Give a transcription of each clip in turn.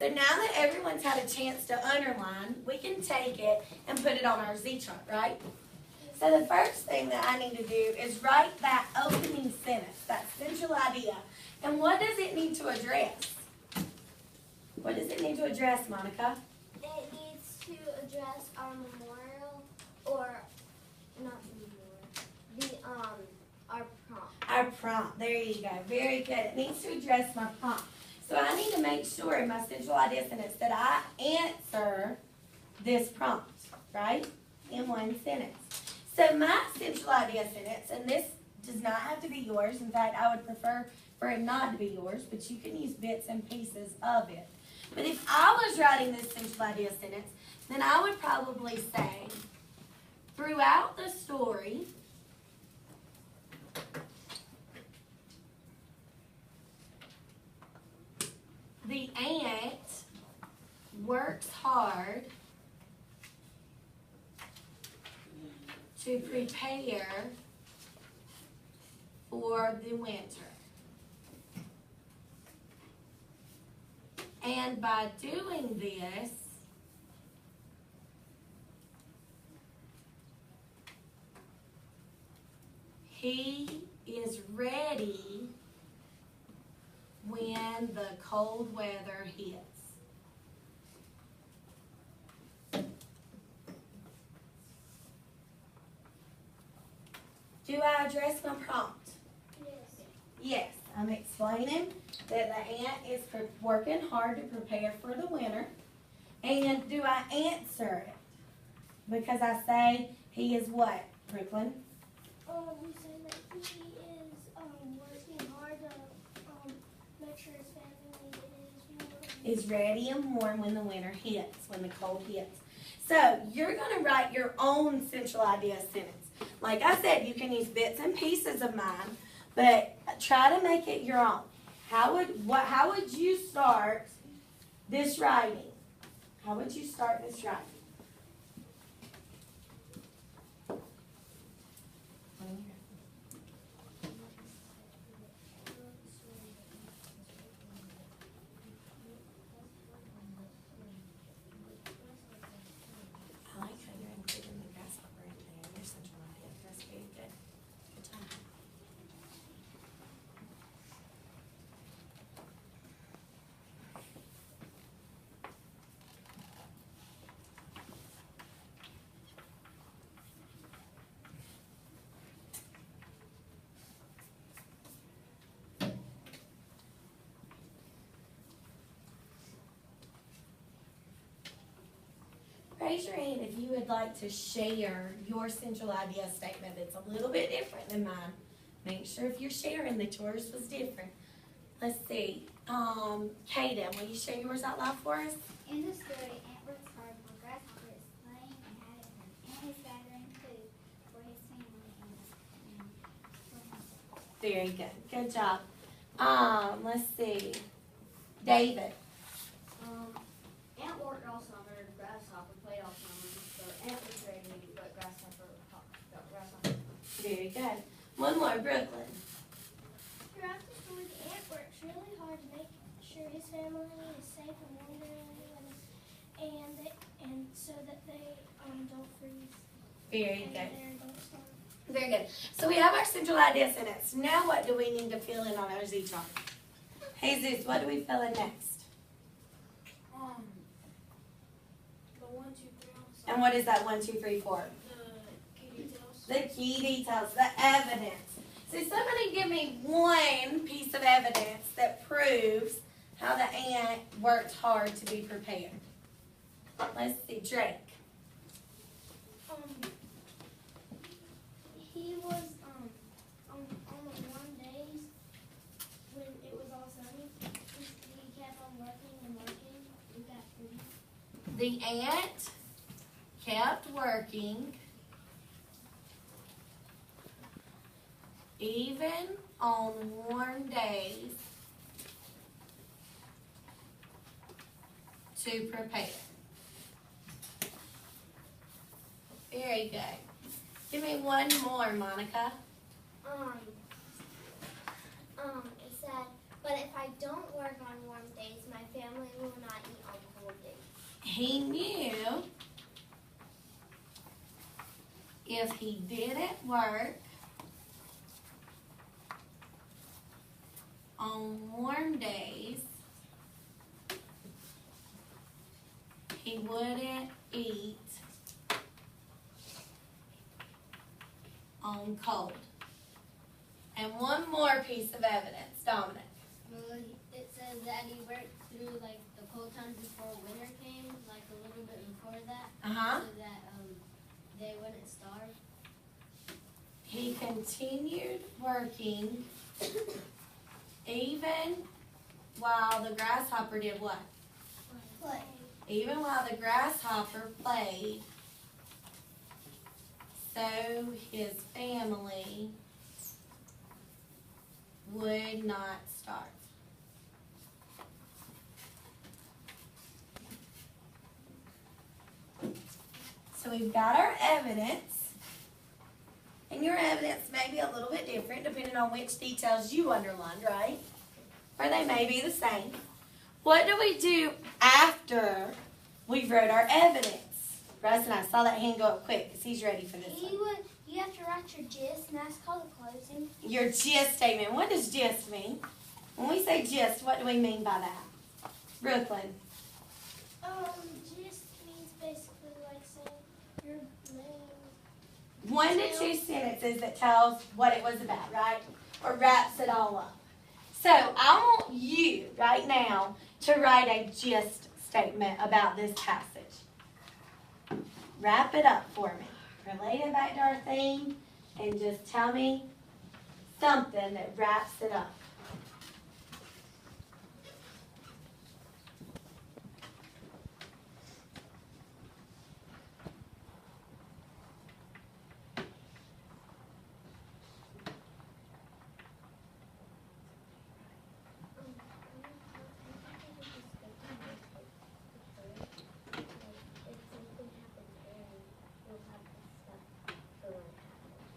So now that everyone's had a chance to underline, we can take it and put it on our Z-chart, right? So the first thing that I need to do is write that opening sentence, that central idea. And what does it need to address? What does it need to address, Monica? It needs to address our memorial, or not the memorial, our prompt. Our prompt. There you go. Very good. It needs to address my prompt. So I need to make sure in my central idea sentence that I answer this prompt, right? In one sentence. So my central idea sentence, and this does not have to be yours. In fact, I would prefer for it not to be yours, but you can use bits and pieces of it. But if I was writing this central idea sentence, then I would probably say, throughout the story, the ant works hard to prepare for the winter. And by doing this, he is ready when the cold weather hits. Do I address my prompt? Yes. Yes, I'm explaining that the ant is working hard to prepare for the winter. And do I answer it? Because I say he is what, Brooklyn? You say that he is working hard to make sure his family Is ready and warm when the winter hits, when the cold hits. So you're going to write your own central idea sentence. Like I said, you can use bits and pieces of mine, but try to make it your own. How would you start this writing? How would you start this writing? I like how you're including the grasshopper in there, your central idea. That's very good. Good job. Raise your hand if you would like to share your central idea statement that's a little bit different than mine. Make sure if you're sharing that yours was different. Let's see. Kaden, will you share yours out loud for us? In the story, Ant works hard while Grasshopper is playing and having fun. Ant is gathering food for his family and for himself. Very good. Good job. Let's see. David. Ant worked all summer, Grasshopper played all summer, so Ant was ready, but Grasshopper got Grasshopper. Very good. One more, Brooklyn. Throughout the story, the ant works really hard to make sure his family is safe and warm during the winter, and so that they don't freeze. Very and good. they don't starve. Very good. So we have our central idea sentence. Now what do we need to fill in on our Z-chart? Jesus, what do we fill in next? The 1, 2, 3 on the side. And what is that 1, 2, 3, 4? The key details. The key details, the evidence. So somebody give me one piece of evidence that proves how the ant worked hard to be prepared. Let's see, Drake. He was on the warm days when it was all sunny. He kept on working and working. We got food. The ant kept working even on warm days to prepare. Very good. Give me one more, Monica. It said, but if I don't work on warm days, my family will not eat he knew if he didn't work on warm days, he wouldn't eat on cold. And one more piece of evidence, Dominic. Well, it says that he worked through like the cold times before winter came, like a little bit before that, Uh-huh. so that they wouldn't starve. He continued working even while the grasshopper did what? Play. Even while the grasshopper played, so his family would not starve. So we've got our evidence, and your evidence may be a little bit different depending on which details you underlined, right? Or they may be the same. What do we do after we wrote our evidence? Russ and I saw that hand go up quick because he's ready for this one. You have to write your gist, and that's called a closing. Your gist statement. What does gist mean? When we say gist, what do we mean by that? Brooklyn. Gist means basically like saying your main. 1 to 2 sentences that tells what it was about, right? Or wraps it all up. So I want you right now to write a gist statement about this passage. Wrap it up for me. Relate it back to our theme and just tell me something that wraps it up.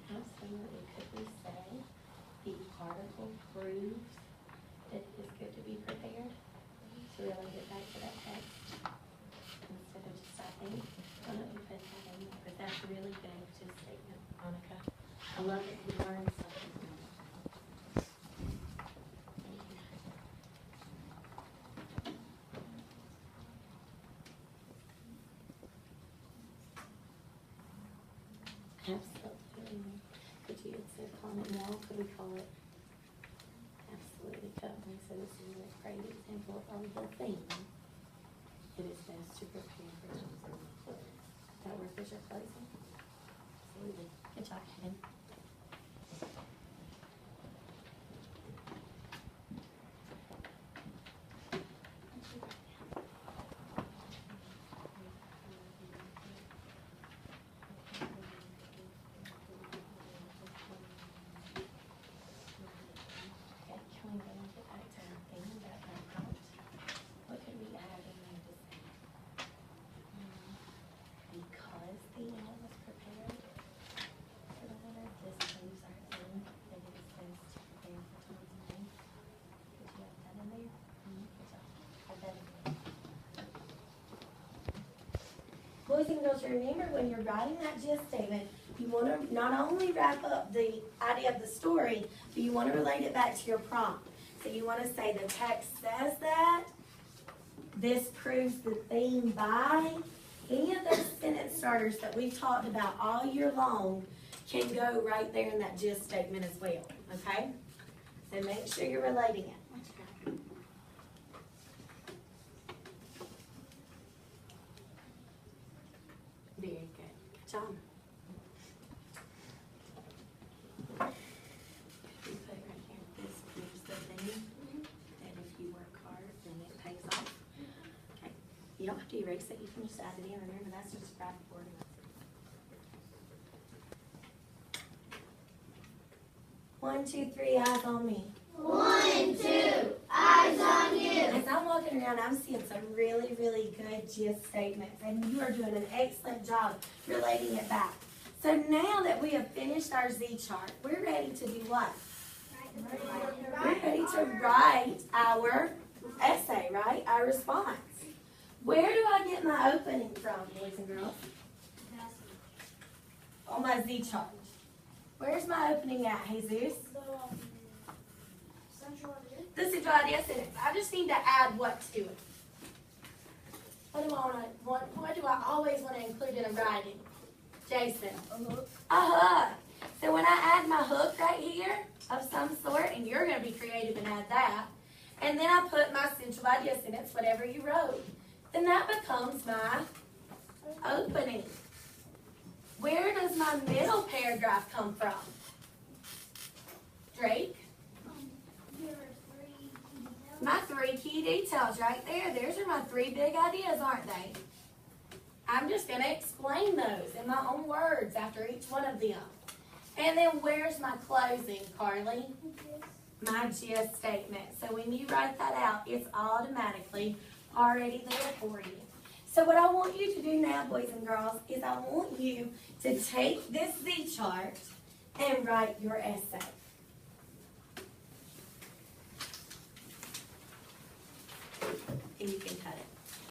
Absolutely. Could we say the article proves that it is good to be prepared? To really get back to that text instead of just I think. Why don't you put that in there? But that's really good, just statement, Monica. I love it. You learn something from it. Thank you. Absolutely. Could you, instead of calling it moral, could we call it absolutely covenant? So this is a great example of the theme. It is best to prepare for something. That work as your closing? Absolutely. Good job, Hayden. Okay, can we then get back to our theme about our prompt? What could we add in there to say? Because the animal was prepared for the winter, this proves our theme that it is best to prepare for times of need. Did you have that in there? Good job. Have that in there. Boys and girls, remember when you're writing that gist statement, you want to not only wrap up the idea of the story, but you want to relate it back to your prompt. So you want to say the text says that, this proves the theme by, any of those sentence starters that we've talked about all year long can go right there in that gist statement as well, okay? So make sure you're relating it. Very good. Good job. We put right here, this proves the thing, that if you work hard, then it pays off. Okay, you don't have to erase it, you can just add it in, remember, that's just right for it. 1, 2, 3, eyes on me. 1, 2, eyes on you. As I'm walking around, I'm seeing some really, really good gist statements, and you are doing an excellent job relating it back. So now that we have finished our Z chart, we're ready to do what? We're ready to write our essay, right? Our response. Where do I get my opening from, boys and girls? On my Z chart. Where's my opening at, Jesus? The central idea sentence. I just need to add what to it. What do I always want to include in a writing? Jason. A hook. So when I add my hook right here of some sort, and you're going to be creative and add that, and then I put my central idea sentence, whatever you wrote, then that becomes my opening. Where does my middle paragraph come from? Drake? My 3 key details right there. Those are my 3 big ideas, aren't they? I'm just going to explain those in my own words after each one of them. And then where's my closing, Carly? My gist statement. So when you write that out, it's automatically already there for you. So what I want you to do now, boys and girls, is I want you to take this Z chart and write your essay. And you can cut it.